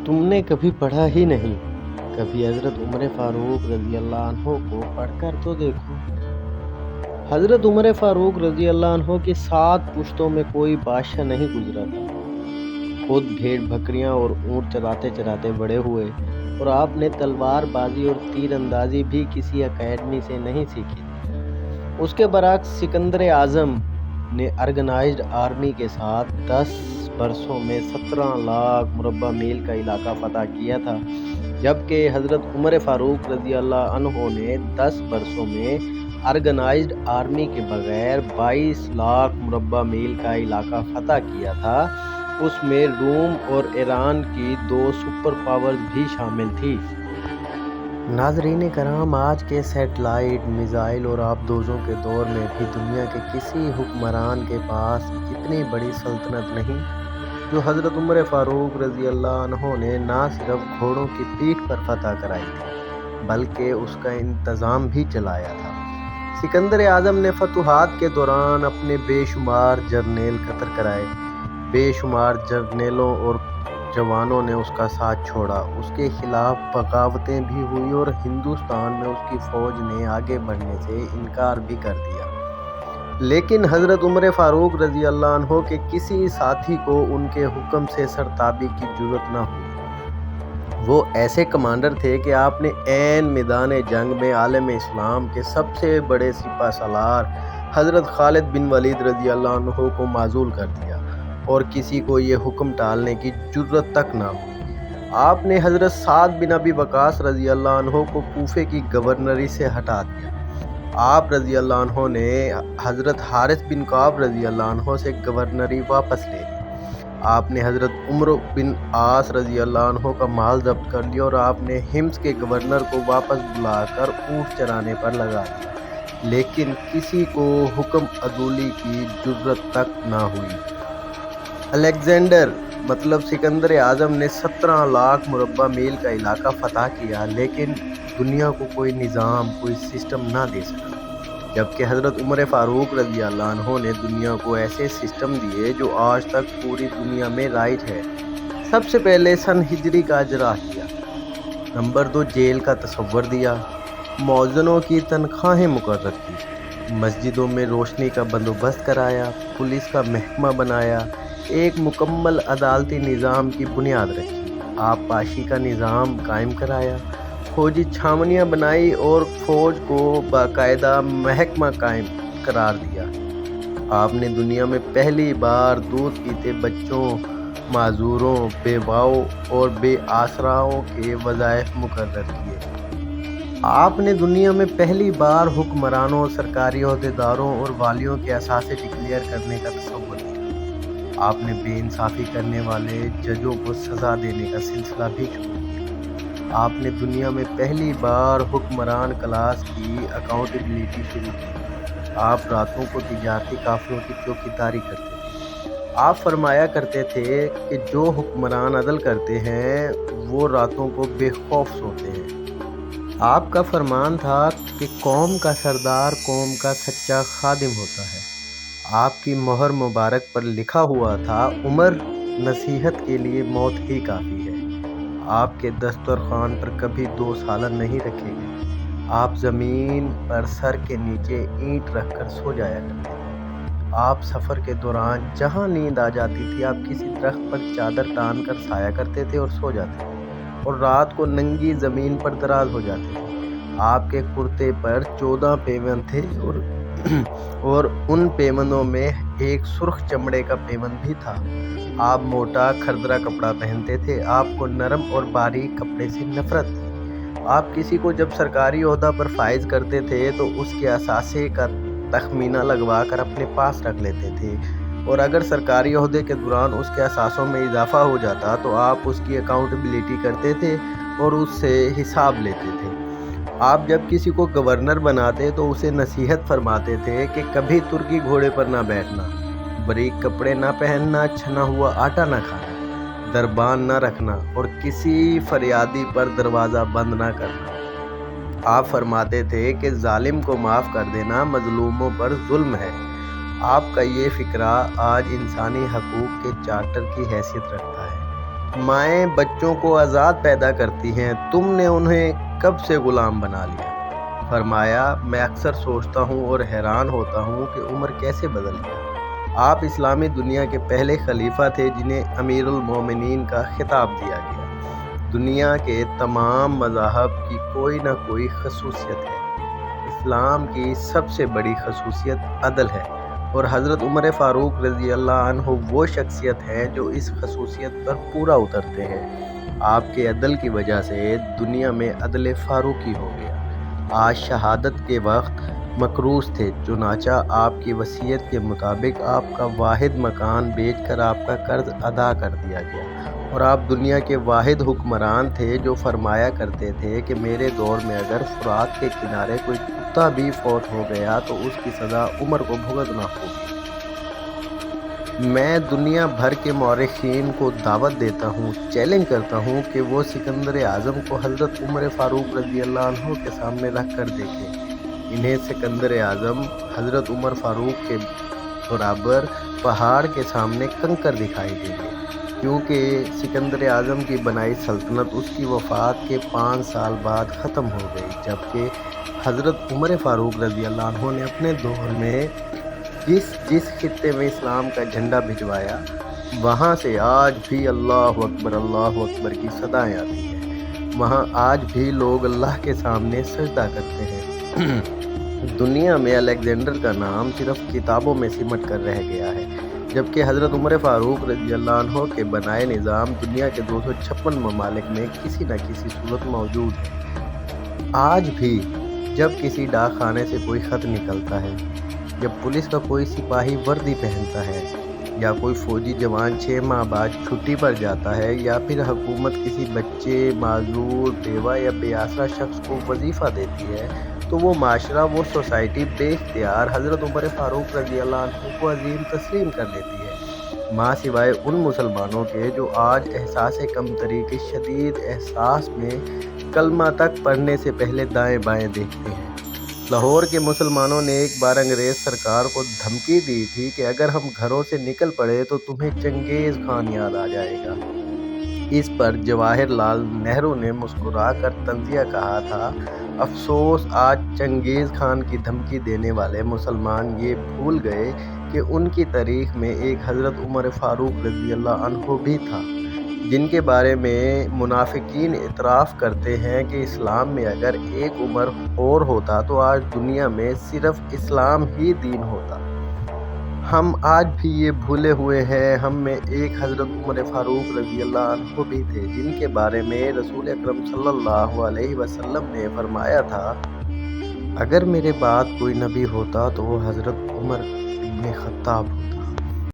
تم نے کبھی پڑھا ہی نہیں، کبھی حضرت عمر فاروق رضی اللہ عنہ کو پڑھ کر تو دیکھو۔ حضرت عمر فاروق رضی اللہ عنہ کی 7 پشتوں میں کوئی بادشاہ نہیں گزرا تھا۔ خود بھیڑ بکریاں اور اونٹ چراتے چراتے بڑے ہوئے، اور آپ نے تلوار بازی اور تیر اندازی بھی کسی اکیڈمی سے نہیں سیکھی تھی۔ اس کے برعکس سکندر اعظم نے آرگنائزڈ آرمی کے ساتھ 10 برسوں میں 17 لاکھ مربع میل کا علاقہ فتح کیا تھا، جبکہ حضرت عمر فاروق رضی اللہ عنہ نے 10 برسوں میں آرگنائزڈ آرمی کے بغیر 22 لاکھ مربع میل کا علاقہ فتح کیا تھا۔ اس میں روم اور ایران کی 2 سپر پاورز بھی شامل تھی۔ ناظرین کرام، آج کے سیٹلائٹ، میزائل اور آبدوزوں کے دور میں بھی دنیا کے کسی حکمران کے پاس اتنی بڑی سلطنت نہیں جو حضرت عمر فاروق رضی اللہ عنہ نے نہ صرف گھوڑوں کی پیٹھ پر فتح کرائی تھی بلکہ اس کا انتظام بھی چلایا تھا۔ سکندر اعظم نے فتوحات کے دوران اپنے بے شمار جرنیل قتل کرائے، بے شمار جرنیلوں اور جوانوں نے اس کا ساتھ چھوڑا، اس کے خلاف بغاوتیں بھی ہوئی اور ہندوستان میں اس کی فوج نے آگے بڑھنے سے انکار بھی کر دیا۔ لیکن حضرت عمر فاروق رضی اللہ عنہ کے کسی ساتھی کو ان کے حکم سے سرتابی کی جرأت نہ ہوئی۔ وہ ایسے کمانڈر تھے کہ آپ نے عین میدان جنگ میں عالم اسلام کے سب سے بڑے سپہ سالار حضرت خالد بن ولید رضی اللہ عنہ کو معزول کر دیا اور کسی کو یہ حکم ٹالنے کی جرأت تک نہ ہوئی۔ آپ نے حضرت سعد بن ابی وقاص رضی اللہ عنہ کو کوفے کی گورنری سے ہٹا دیا۔ آپ رضی اللہ عنہ نے حضرت حارث بن کعب رضی اللہ عنہ سے گورنری واپس لے لی۔ آپ نے حضرت عمرو بن عاص رضی اللہ عنہ کا مال ضبط کر لیا اور آپ نے حمص کے گورنر کو واپس بلا کر اونٹ چرانے پر لگا دیا، لیکن کسی کو حکم عدولی کی جرأت تک نہ ہوئی۔ الیگزینڈر مطلب سکندر اعظم نے 17 لاکھ مربع میل کا علاقہ فتح کیا، لیکن دنیا کو کوئی نظام، کوئی سسٹم نہ دے سکا، جبکہ حضرت عمر فاروق رضی اللہ عنہ نے دنیا کو ایسے سسٹم دیے جو آج تک پوری دنیا میں رائج ہے۔ سب سے پہلے سن ہجری کا اجرا کیا۔ نمبر 2، جیل کا تصور دیا، مؤذنوں کی تنخواہیں مقرر کی، مسجدوں میں روشنی کا بندوبست کرایا، پولیس کا محکمہ بنایا، ایک مکمل عدالتی نظام کی بنیاد رکھی، آبپاشی کا نظام قائم کرایا، فوجی چھاونیاں بنائی اور فوج کو باقاعدہ محکمہ قائم قرار دیا۔ آپ نے دنیا میں پہلی بار دودھ پیتے بچوں، معذوروں، بیواؤں اور بے آسراؤں کے وظائف مقرر کیے۔ آپ نے دنیا میں پہلی بار حکمرانوں، سرکاری عہدیداروں اور والیوں کے اثاثے ڈکلیئر کرنے کا تصور کیا۔ آپ نے بے انصافی کرنے والے ججوں کو سزا دینے کا سلسلہ بھی شروع کیا۔ آپ نے دنیا میں پہلی بار حکمران کلاس کی اکاؤنٹیبلٹی شروع کی۔ آپ راتوں کو تجارتی قافلوں کی چوکیداری کرتے تھے۔ آپ فرمایا کرتے تھے کہ جو حکمران عدل کرتے ہیں وہ راتوں کو بے خوف سوتے ہیں۔ آپ کا فرمان تھا کہ قوم کا سردار قوم کا سچا خادم ہوتا ہے۔ آپ کی مہر مبارک پر لکھا ہوا تھا، عمر، نصیحت کے لیے موت ہی کافی ہے۔ آپ کے دسترخوان پر کبھی 2 سالن نہیں رکھے گئے۔ آپ زمین پر سر کے نیچے اینٹ رکھ کر سو جایا کرتے تھے۔ آپ سفر کے دوران جہاں نیند آ جاتی تھی، آپ کسی درخت پر چادر تان کر سایا کرتے تھے اور سو جاتے تھے، اور رات کو ننگی زمین پر دراز ہو جاتے تھے۔ آپ کے کرتے پر 14 پیوند تھے اور ان پیوندوں میں ایک سرخ چمڑے کا پیوند بھی تھا۔ آپ موٹا کھردرا کپڑا پہنتے تھے۔ آپ کو نرم اور باریک کپڑے سے نفرت تھی۔ آپ کسی کو جب سرکاری عہدہ پر فائز کرتے تھے تو اس کے اثاثے کا تخمینہ لگوا کر اپنے پاس رکھ لیتے تھے، اور اگر سرکاری عہدے کے دوران اس کے اثاثوں میں اضافہ ہو جاتا تو آپ اس کی اکاؤنٹیبلٹی کرتے تھے اور اس سے حساب لیتے تھے۔ آپ جب کسی کو گورنر بناتے تو اسے نصیحت فرماتے تھے کہ کبھی ترکی گھوڑے پر نہ بیٹھنا، باریک کپڑے نہ پہننا، چھنا ہوا آٹا نہ کھانا، دربان نہ رکھنا اور کسی فریادی پر دروازہ بند نہ کرنا۔ آپ فرماتے تھے کہ ظالم کو معاف کر دینا مظلوموں پر ظلم ہے۔ آپ کا یہ فقرہ آج انسانی حقوق کے چارٹر کی حیثیت رکھتا ہے۔ مائیں بچوں کو آزاد پیدا کرتی ہیں، تم نے انہیں کب سے غلام بنا لیا؟ فرمایا، میں اکثر سوچتا ہوں اور حیران ہوتا ہوں کہ عمر کیسے بدل گیا۔ آپ اسلامی دنیا کے پہلے خلیفہ تھے جنہیں امیر المومنین کا خطاب دیا گیا۔ دنیا کے تمام مذاہب کی کوئی نہ کوئی خصوصیت ہے۔ اسلام کی سب سے بڑی خصوصیت عدل ہے، اور حضرت عمر فاروق رضی اللہ عنہ وہ شخصیت ہیں جو اس خصوصیت پر پورا اترتے ہیں۔ آپ کے عدل کی وجہ سے دنیا میں عدل فاروقی ہو گیا۔ آج شہادت کے وقت مقروض تھے، چنانچہ آپ کی وصیت کے مطابق آپ کا واحد مکان بیچ کر آپ کا قرض ادا کر دیا گیا، اور آپ دنیا کے واحد حکمران تھے جو فرمایا کرتے تھے کہ میرے دور میں اگر فرات کے کنارے کوئی کتا بھی فوت ہو گیا تو اس کی سزا عمر کو بھگتنا ہوگی۔ میں دنیا بھر کے مورخین کو دعوت دیتا ہوں، چیلنج کرتا ہوں کہ وہ سکندر اعظم کو حضرت عمر فاروق رضی اللہ عنہ کے سامنے رکھ کر دیکھیں۔ انہیں سکندر اعظم حضرت عمر فاروق کے برابر پہاڑ کے سامنے کنکر دکھائی دیں گے، کیونکہ سکندر اعظم کی بنائی سلطنت اس کی وفات کے 5 سال بعد ختم ہو گئی، جبکہ حضرت عمر فاروق رضی اللہ عنہ نے اپنے دور میں جس خطے میں اسلام کا جھنڈا بھجوایا، وہاں سے آج بھی اللہ اکبر کی صدائیں آتی ہیں۔ وہاں آج بھی لوگ اللہ کے سامنے سجدہ کرتے ہیں۔ دنیا میں الیگزینڈر کا نام صرف کتابوں میں سمٹ کر رہ گیا ہے، جبکہ حضرت عمر فاروق رضی اللہ عنہ کے بنائے نظام دنیا کے 256 ممالک میں کسی نہ کسی صورت موجود ہے۔ آج بھی جب کسی ڈاک خانے سے کوئی خط نکلتا ہے، جب پولیس کا کوئی سپاہی وردی پہنتا ہے، یا کوئی فوجی جوان 6 ماہ بعد چھٹی پر جاتا ہے، یا پھر حکومت کسی بچے، معذور، بیوہ یا بے آسرا شخص کو وظیفہ دیتی ہے، تو وہ معاشرہ، وہ سوسائٹی بے اختیار حضرت عمر فاروق رضی اللہ عنہ کو عظیم تسلیم کر لیتی ہے، ماں سوائے ان مسلمانوں کے جو آج احساس کمتری کے شدید احساس میں کلمہ تک پڑھنے سے پہلے دائیں بائیں دیکھتے ہیں۔ لاہور کے مسلمانوں نے ایک بار انگریز سرکار کو دھمکی دی تھی کہ اگر ہم گھروں سے نکل پڑے تو تمہیں چنگیز خان یاد آ جائے گا۔ اس پر جواہر لال نہرو نے مسکرا کر طنزیہ کہا تھا، افسوس آج چنگیز خان کی دھمکی دینے والے مسلمان یہ بھول گئے کہ ان کی تاریخ میں ایک حضرت عمر فاروق رضی اللہ عنہ بھی تھا، جن کے بارے میں منافقین اعتراف کرتے ہیں کہ اسلام میں اگر ایک عمر اور ہوتا تو آج دنیا میں صرف اسلام ہی دین ہوتا۔ ہم آج بھی یہ بھولے ہوئے ہیں۔ ہم میں ایک حضرت عمر فاروق رضی اللہ عنہ بھی تھے، جن کے بارے میں رسول اکرم صلی اللہ علیہ وسلم نے فرمایا تھا، اگر میرے بعد کوئی نبی ہوتا تو وہ حضرت عمر بن خطاب ہوتا۔